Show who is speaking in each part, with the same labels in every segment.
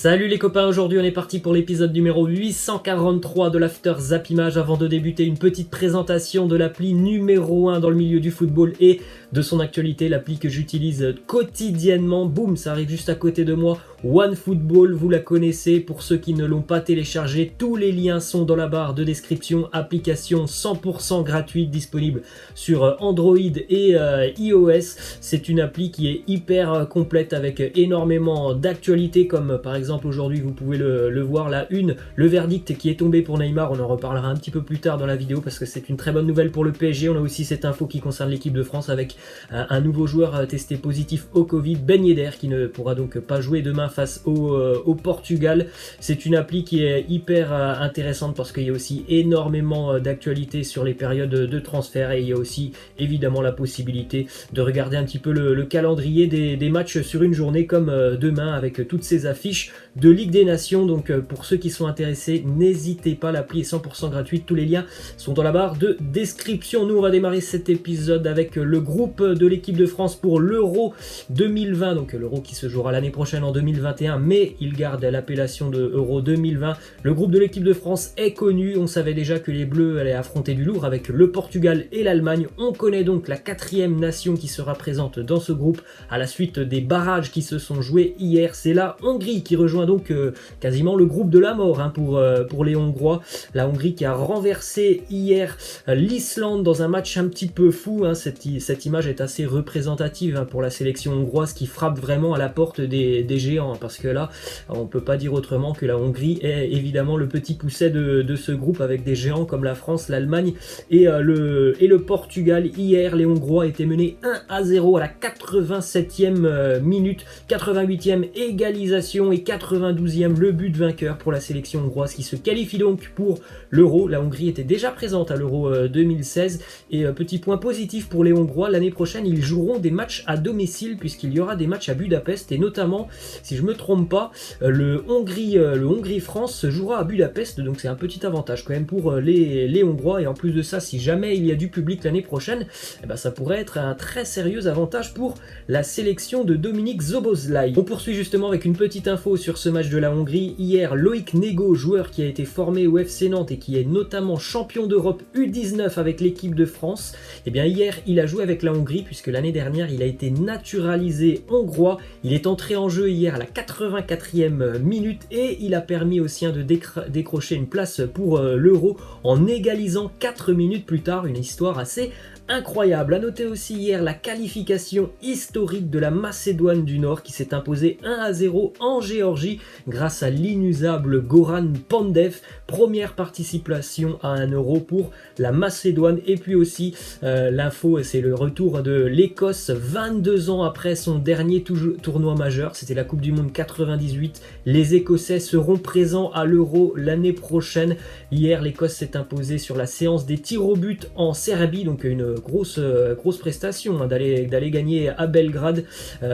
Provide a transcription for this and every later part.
Speaker 1: Salut les copains, aujourd'hui on est parti pour l'épisode numéro 843 de l'After Zap Image. Avant de débuter, une petite présentation de l'appli numéro 1 dans le milieu du football et de son actualité, l'appli que j'utilise quotidiennement. Boum, ça arrive juste à côté de moi, OneFootball, vous la connaissez. Pour ceux qui ne l'ont pas téléchargé, tous les liens sont dans la barre de description. Application 100% gratuite disponible sur Android et iOS. C'est une appli qui est hyper complète avec énormément d'actualités, comme par exemple aujourd'hui vous pouvez le voir, la une, le verdict qui est tombé pour Neymar. On en reparlera un petit peu plus tard dans la vidéo parce que c'est une très bonne nouvelle pour le PSG. On a aussi cette info qui concerne l'équipe de France avec un nouveau joueur testé positif au Covid, Ben Yedder, qui ne pourra donc pas jouer demain face au Portugal. C'est une appli qui est hyper intéressante parce qu'il y a aussi énormément d'actualités sur les périodes de transfert et il y a aussi évidemment la possibilité de regarder un petit peu le calendrier des matchs sur une journée comme demain avec toutes ces affiches de Ligue des Nations. Donc pour ceux qui sont intéressés, n'hésitez pas, l'appli est 100% gratuite, tous les liens sont dans la barre de description. Nous on va démarrer cet épisode avec le groupe de l'équipe de France pour l'Euro 2020, donc l'Euro qui se jouera l'année prochaine en 2021, mais il garde l'appellation de Euro 2020. Le groupe de l'équipe de France est connu, on savait déjà que les Bleus allaient affronter du lourd avec le Portugal et l'Allemagne. On connaît donc la quatrième nation qui sera présente dans ce groupe à la suite des barrages qui se sont joués hier. C'est la Hongrie qui rejoint donc quasiment le groupe de la mort pour les Hongrois. La Hongrie qui a renversé hier l'Islande dans un match un petit peu fou. Cette image est assez représentative pour la sélection hongroise qui frappe vraiment à la porte des géants, parce que là on peut pas dire autrement que la Hongrie est évidemment le petit pousset de ce groupe avec des géants comme la France, l'Allemagne et le Portugal. Hier les Hongrois étaient menés 1-0 à la 87e minute, 88e égalisation et 92e le but vainqueur pour la sélection hongroise qui se qualifie donc pour l'Euro. La Hongrie était déjà présente à l'Euro 2016 et petit point positif pour les Hongrois, l'année prochaine ils joueront des matchs à domicile puisqu'il y aura des matchs à Budapest et notamment, si je me trompe pas, le Hongrie-France se jouera à Budapest, donc c'est un petit avantage quand même pour les Hongrois. Et en plus de ça, si jamais il y a du public l'année prochaine, ça pourrait être un très sérieux avantage pour la sélection de Dominique Szoboszlai. On poursuit justement avec une petite info sur ce match de la Hongrie. Hier, Loïc Nego, joueur qui a été formé au FC Nantes et qui est notamment champion d'Europe U19 avec l'équipe de France, hier il a joué avec la Hongrie puisque l'année dernière il a été naturalisé hongrois. Il est entré en jeu hier à la 84e minute et il a permis aux siens de décrocher une place pour l'Euro en égalisant 4 minutes plus tard. Une histoire assez incroyable. À noter aussi hier la qualification historique de la Macédoine du Nord qui s'est imposée 1-0 en Géorgie grâce à l'inusable Goran Pandev. Première participation à un Euro pour la Macédoine. Et puis aussi l'info, c'est le retour de l'Écosse 22 ans après son dernier tournoi majeur, c'était la Coupe du Monde 98. Les Écossais seront présents à l'Euro l'année prochaine. Hier l'Écosse s'est imposée sur la séance des tirs au but en Serbie, donc une grosse prestation d'aller gagner à Belgrade.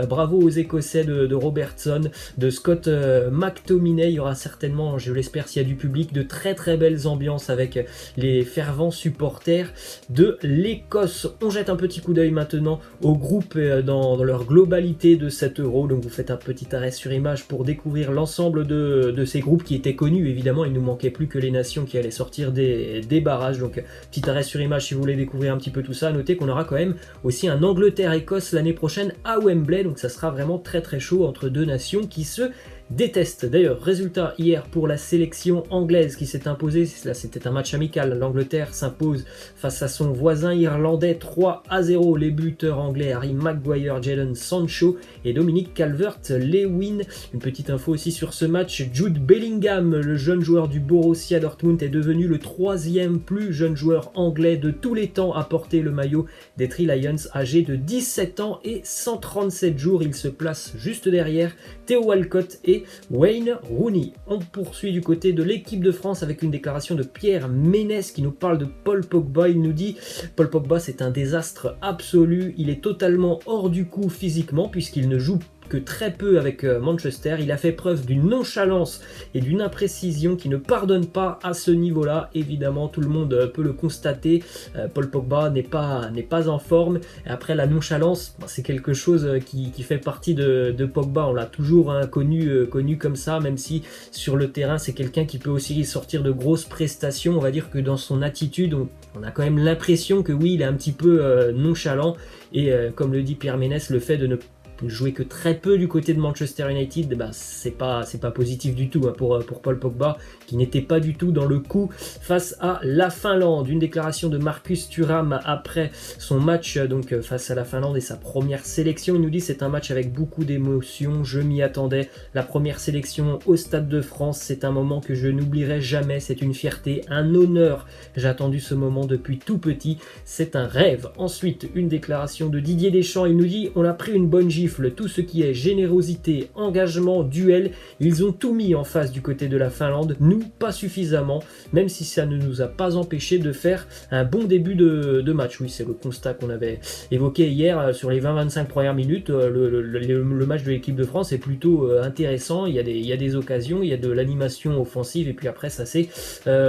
Speaker 1: Bravo aux Écossais de Robertson, de Scott McTominay. Il y aura certainement, je l'espère s'il y a du public, de très très belles ambiances avec les fervents supporters de l'Écosse. On jette un petit coup d'œil maintenant au groupe dans leur globalité de cet Euro. Donc vous faites un petit arrêt sur image pour découvrir l'ensemble de ces groupes qui étaient connus. Évidemment, il ne nous manquait plus que les nations qui allaient sortir des barrages. Donc petit arrêt sur image si vous voulez découvrir un petit peu tout ça. Notez qu'on aura quand même aussi un Angleterre-Écosse l'année prochaine à Wembley. Donc ça sera vraiment très très chaud entre deux nations qui se déteste. D'ailleurs, résultat hier pour la sélection anglaise qui s'est imposée, là c'était un match amical, l'Angleterre s'impose face à son voisin irlandais 3-0. Les buteurs anglais Harry Maguire, Jadon Sancho et Dominic Calvert-Lewin. Une petite info aussi sur ce match, Jude Bellingham, le jeune joueur du Borussia Dortmund, est devenu le 3e plus jeune joueur anglais de tous les temps à porter le maillot des Three Lions, âgé de 17 ans et 137 jours. Il se place juste derrière Theo Walcott et Wayne Rooney. On poursuit du côté de l'équipe de France avec une déclaration de Pierre Ménès qui nous parle de Paul Pogba. Il nous dit: Paul Pogba c'est un désastre absolu, il est totalement hors du coup physiquement puisqu'il ne joue que très peu avec Manchester. Il a fait preuve d'une nonchalance et d'une imprécision qui ne pardonne pas à ce niveau-là. Évidemment, tout le monde peut le constater. Paul Pogba n'est pas en forme. Et après, la nonchalance, c'est quelque chose qui fait partie de Pogba. On l'a toujours connu comme ça, même si sur le terrain, c'est quelqu'un qui peut aussi sortir de grosses prestations. On va dire que dans son attitude, on a quand même l'impression que oui, il est un petit peu nonchalant. Et comme le dit Pierre Ménès, le fait de ne jouer que très peu du côté de Manchester United, bah, c'est pas positif du tout pour Paul Pogba, qui n'était pas du tout dans le coup face à la Finlande. Une déclaration de Marcus Thuram après son match donc face à la Finlande et sa première sélection. Il nous dit: c'est un match avec beaucoup d'émotions, je m'y attendais. La première sélection au Stade de France, c'est un moment que je n'oublierai jamais, c'est une fierté, un honneur. J'ai attendu ce moment depuis tout petit, c'est un rêve. Ensuite, une déclaration de Didier Deschamps, il nous dit: on a pris une bonne gifle. Tout ce qui est générosité, engagement, duel, ils ont tout mis en face du côté de la Finlande, nous pas suffisamment, même si ça ne nous a pas empêché de faire un bon début de match. Oui, c'est le constat qu'on avait évoqué hier sur les 20-25 premières minutes. Le match de l'équipe de France est plutôt intéressant, il y a des occasions, il y a de l'animation offensive et puis après ça s'est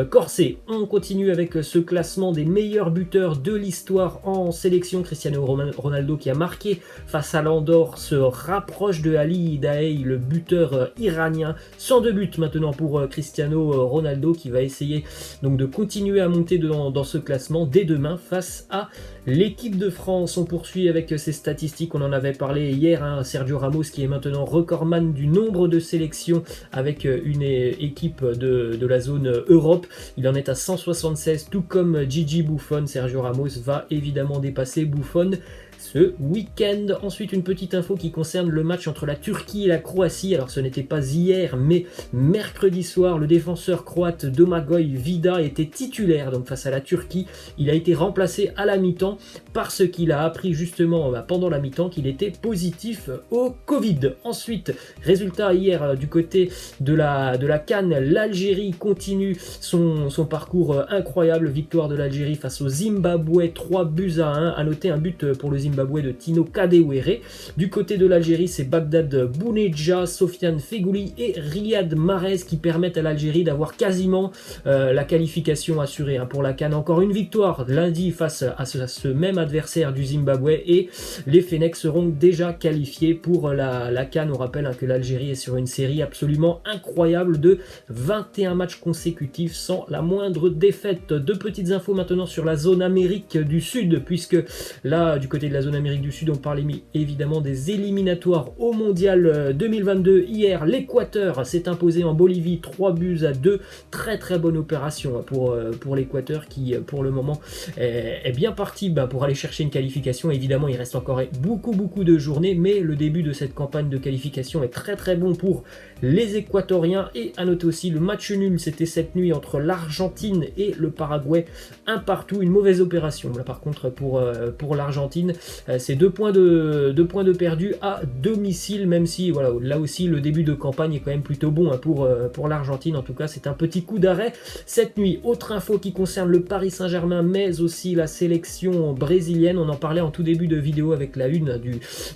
Speaker 1: corsé. On continue avec ce classement des meilleurs buteurs de l'histoire en sélection. Cristiano Ronaldo, qui a marqué face à l'Andorre, se rapproche de Ali Daei, le buteur iranien. 102 buts maintenant pour Cristiano Ronaldo, qui va essayer donc de continuer à monter dans ce classement dès demain face à l'équipe de France. On poursuit avec ses statistiques, on en avait parlé hier, Sergio Ramos qui est maintenant recordman du nombre de sélections avec une équipe de la zone Europe. Il en est à 176, tout comme Gigi Buffon. Sergio Ramos va évidemment dépasser Buffon ce week-end. Ensuite, une petite info qui concerne le match entre la Turquie et la Croatie. Alors, ce n'était pas hier, mais mercredi soir, le défenseur croate Domagoj Vida était titulaire donc face à la Turquie. Il a été remplacé à la mi-temps parce qu'il a appris justement pendant la mi-temps qu'il était positif au Covid. Ensuite, résultat hier du côté de la CAN, l'Algérie continue son parcours incroyable. Victoire de l'Algérie face au Zimbabwe, 3-1. À noter un but pour le Zimbabwe de Tino Kadewere. Du côté de l'Algérie, c'est Bagdad Bouneja, Sofiane Feghouli et Riyad Mahrez qui permettent à l'Algérie d'avoir quasiment la qualification assurée pour la CAN. Encore une victoire lundi face à ce même adversaire du Zimbabwe et les Fennecs seront déjà qualifiés pour la CAN. On rappelle que l'Algérie est sur une série absolument incroyable de 21 matchs consécutifs sans la moindre défaite. Deux petites infos maintenant sur la zone Amérique du Sud, puisque là, du côté de la zone Amérique du Sud, on parlait évidemment des éliminatoires au Mondial 2022. Hier, l'Équateur s'est imposé en Bolivie 3-2. Très bonne opération pour l'Équateur qui pour le moment est bien parti pour aller chercher une qualification. Évidemment, il reste encore beaucoup de journées, mais le début de cette campagne de qualification est très bon pour les Équatoriens. Et à noter aussi le match nul, c'était cette nuit entre l'Argentine et le Paraguay, 1-1, une mauvaise opération là par contre pour l'Argentine. C'est 2 points de perdus à domicile, même si voilà, là aussi le début de campagne est quand même plutôt bon pour l'Argentine. En tout cas, c'est un petit coup d'arrêt cette nuit. Autre info qui concerne le Paris Saint-Germain, mais aussi la sélection brésilienne. On en parlait en tout début de vidéo avec la une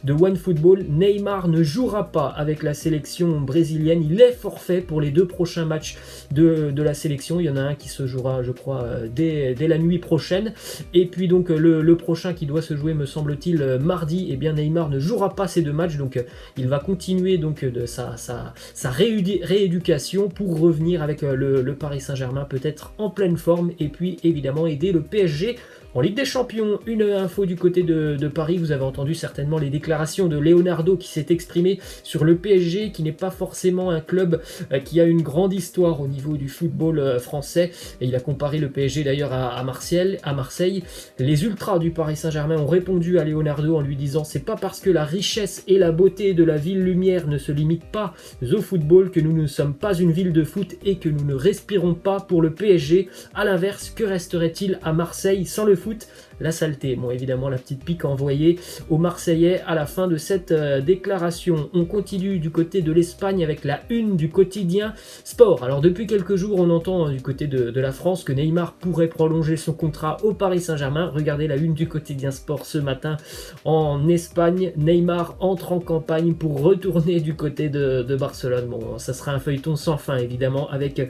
Speaker 1: de OneFootball. Neymar ne jouera pas avec la sélection brésilienne. Il est forfait pour les 2 prochains matchs de la sélection. Il y en a un qui se jouera, je crois, dès la nuit prochaine. Et puis donc le prochain qui doit se jouer, me semble-t-il, mardi. Et bien Neymar ne jouera pas ces 2 matchs. Donc il va continuer donc de sa rééducation pour revenir avec le Paris Saint-Germain peut-être en pleine forme. Et puis évidemment aider le PSG en Ligue des Champions. Une info du côté de Paris, vous avez entendu certainement les déclarations de Leonardo qui s'est exprimé sur le PSG, qui n'est pas forcément un club qui a une grande histoire au niveau du football français. Et il a comparé le PSG d'ailleurs à Marseille. Les ultras du Paris Saint-Germain ont répondu à Leonardo en lui disant: c'est pas parce que la richesse et la beauté de la ville lumière ne se limitent pas au football que nous ne sommes pas une ville de foot et que nous ne respirons pas pour le PSG. À l'inverse, que resterait-il à Marseille sans le foot? foot, la saleté. Bon, évidemment, la petite pique envoyée aux Marseillais à la fin de cette déclaration. On continue du côté de l'Espagne avec la une du quotidien Sport. Alors, depuis quelques jours, on entend du côté de la France que Neymar pourrait prolonger son contrat au Paris Saint-Germain. Regardez la une du quotidien Sport ce matin en Espagne. Neymar entre en campagne pour retourner du côté de Barcelone. Bon, ça sera un feuilleton sans fin, évidemment, avec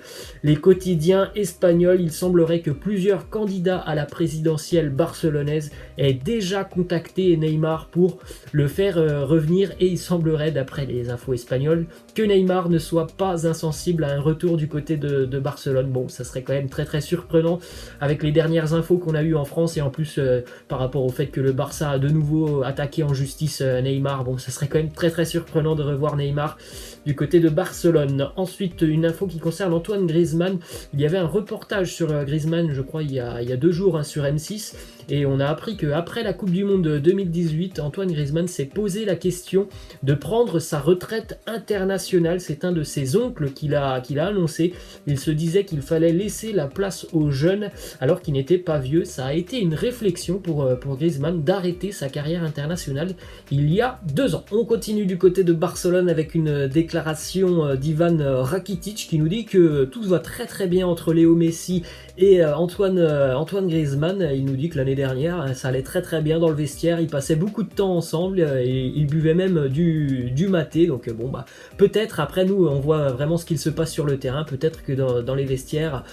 Speaker 1: les quotidiens espagnols. Il semblerait que plusieurs candidats à la présidentielle barcelonaise aient déjà contacté Neymar pour le faire revenir, et il semblerait, d'après les infos espagnoles, que Neymar ne soit pas insensible à un retour du côté de Barcelone. Bon, ça serait quand même très très surprenant avec les dernières infos qu'on a eues en France, et en plus par rapport au fait que le Barça a de nouveau attaqué en justice Neymar. Bon, ça serait quand même très très surprenant de revoir Neymar du côté de Barcelone. Ensuite, une info qui concerne Antoine Griezmann. Il y avait un reportage sur Griezmann, je crois, il y a 2 jours sur M6, et on a appris qu'après la Coupe du Monde 2018, Antoine Griezmann s'est posé la question de prendre sa retraite internationale. C'est un de ses oncles qui l'a annoncé. Il se disait qu'il fallait laisser la place aux jeunes alors qu'il n'était pas vieux. Ça a été une réflexion pour Griezmann d'arrêter sa carrière internationale il y a 2 ans. On continue du côté de Barcelone avec une déclaration d'Ivan Rakitic qui nous dit que tout va très très bien entre Léo Messi et Antoine Griezmann. Il nous dit que l'année dernière, ça allait très très bien dans le vestiaire, ils passaient beaucoup de temps ensemble et ils buvaient même du maté. Donc bon, bah peut-être, après nous on voit vraiment ce qu'il se passe sur le terrain, peut-être que dans les vestiaires,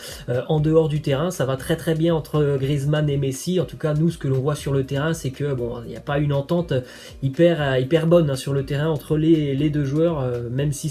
Speaker 1: en dehors du terrain, ça va très très bien entre Griezmann et Messi. En tout cas, nous, ce que l'on voit sur le terrain, c'est que bon, il n'y a pas une entente hyper bonne sur le terrain entre les deux joueurs, même si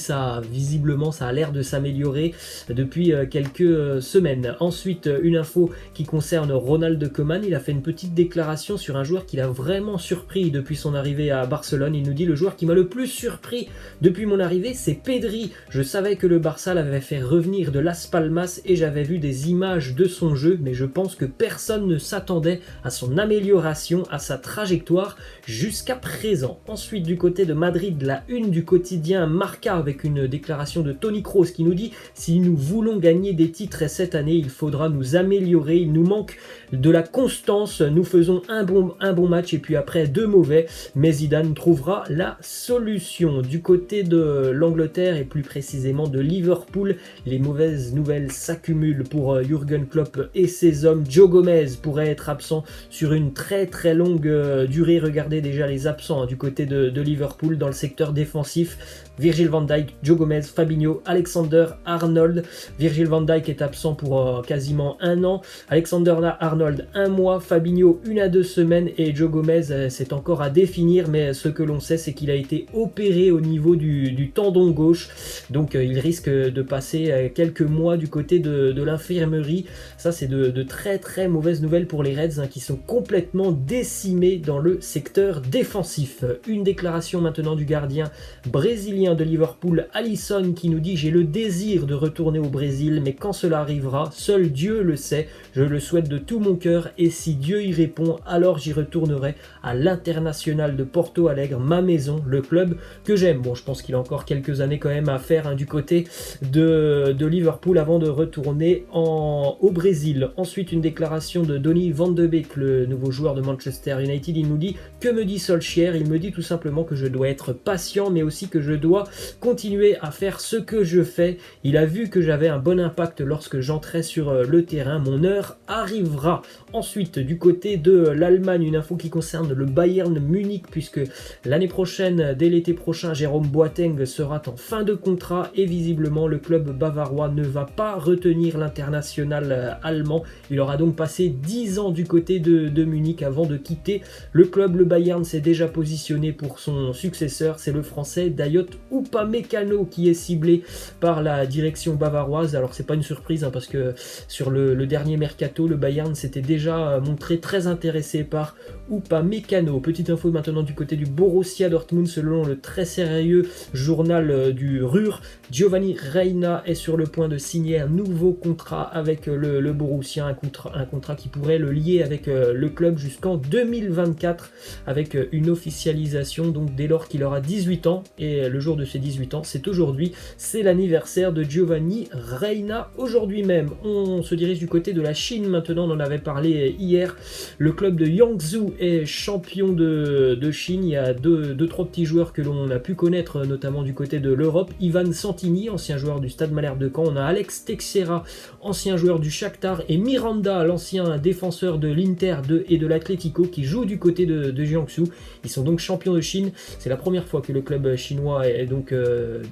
Speaker 1: visiblement ça a l'air de s'améliorer depuis quelques semaines. Ensuite, une info qui concerne Ronald Koeman. Il a fait une petite déclaration sur un joueur qui l'a vraiment surpris depuis son arrivée à Barcelone. Il nous dit: le joueur qui m'a le plus surpris depuis mon arrivée, c'est Pedri. Je savais que le Barça l'avait fait revenir de Las Palmas et j'avais vu des images de son jeu, mais je pense que personne ne s'attendait à son amélioration, à sa trajectoire jusqu'à présent. Ensuite, du côté de Madrid, la une du quotidien Marca avec une déclaration de Toni Kroos qui nous dit: si nous voulons gagner des titres cette année, il faudra nous améliorer, il nous manque de la constance, nous faisons un bon match et puis après 2 mauvais, mais Zidane trouvera la solution. Du côté de l'Angleterre et plus précisément de Liverpool, les mauvaises nouvelles s'accumulent pour Jürgen Klopp et ses hommes. Joe Gomez pourrait être absent sur une très très longue durée. Regardez déjà les absents du côté de Liverpool dans le secteur défensif: Virgil van Dijk, Joe Gomez, Fabinho, Alexander-Arnold. Virgil van Dijk est absent pour quasiment 1 an, Alexander-Arnold 1 mois, Fabinho 1 à 2 semaines et Joe Gomez c'est encore à définir, mais ce que l'on sait, c'est qu'il a été opéré au niveau du tendon gauche, donc il risque de passer quelques mois du côté de l'infirmerie. Ça, c'est de très très mauvaises nouvelles pour les Reds qui sont complètement décimés dans le secteur défensif. Une déclaration maintenant du gardien brésilien de Liverpool, Alisson, qui nous dit: j'ai le désir de retourner au Brésil, mais quand cela arrivera, seul Dieu le sait. Je le souhaite de tout mon cœur et si Dieu y répond, alors j'y retournerai à l'International de Porto Alegre, ma maison, le club que j'aime. Bon, je pense qu'il a encore quelques années quand même à faire du côté de Liverpool avant de retourner au Brésil. Ensuite, une déclaration de Donny van de Beek, le nouveau joueur de Manchester United. Il nous dit: que me dit Solskjaer? Il me dit tout simplement que je dois être patient, mais aussi que je dois continuer à faire ce que je fais. Il a vu que j'avais un bon impact lorsque j'entrais sur le terrain. Mon heure arrivera. Ensuite, du côté de l'Allemagne, une info qui concerne le Bayern Munich, puisque l'année prochaine, dès l'été prochain, Jérôme Boateng sera en fin de contrat et visiblement le club bavarois ne va pas retenir l'international allemand. Il aura donc passé 10 ans du côté de Munich avant de quitter le club. Le Bayern s'est déjà positionné pour son successeur, c'est le français Dayot Upamecano qui est ciblé par la direction bavaroise. Alors c'est pas une surprise parce que sur le dernier mercato, le Bayern s'était déjà montré très intéressé par Upamecano. Petite info maintenant du côté du Borussia Dortmund, selon le très sérieux journal du Ruhr, Giovanni Reina est sur le point de signer un nouveau contrat avec le Borussia, un contrat qui pourrait le lier avec le club jusqu'en 2024 avec une officialisation donc dès lors qu'il aura 18 ans, et le jour de ses 18 ans. C'est aujourd'hui, c'est l'anniversaire de Giovanni Reina aujourd'hui même. On se dirige du côté de la Chine maintenant, on en avait parlé hier. Le club de Yangzhou est champion de Chine. Il y a deux, trois petits joueurs que l'on a pu connaître, notamment du côté de l'Europe. Ivan Santini, ancien joueur du Stade Malherbe de Caen. On a Alex Teixeira, ancien joueur du Shakhtar, et Miranda, l'ancien défenseur de l'Inter et de l'Atlético, qui joue du côté de Jiangsu. Ils sont donc champions de Chine. C'est la première fois que le club chinois est donc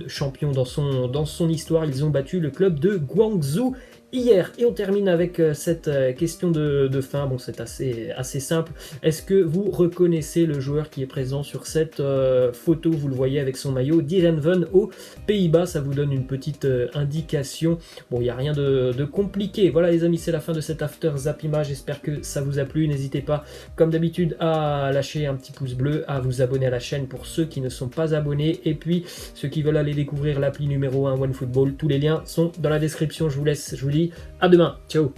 Speaker 1: champion dans son histoire. Ils ont battu le club de Guangzhou hier. Et on termine avec cette question de fin. Bon, c'est assez simple. Est-ce que vous reconnaissez le joueur qui est présent sur cette photo? Vous le voyez avec son maillot d'Heerenveen aux Pays-Bas. Ça vous donne une petite indication. Bon, il n'y a rien de compliqué. Voilà les amis, c'est la fin de cet After Zapima. J'espère que ça vous a plu. N'hésitez pas, comme d'habitude, à lâcher un petit pouce bleu, à vous abonner à la chaîne pour ceux qui ne sont pas abonnés. Et puis, ceux qui veulent aller découvrir l'appli numéro 1 OneFootball, tous les liens sont dans la description. Je vous laisse, je vous dis à demain. Ciao.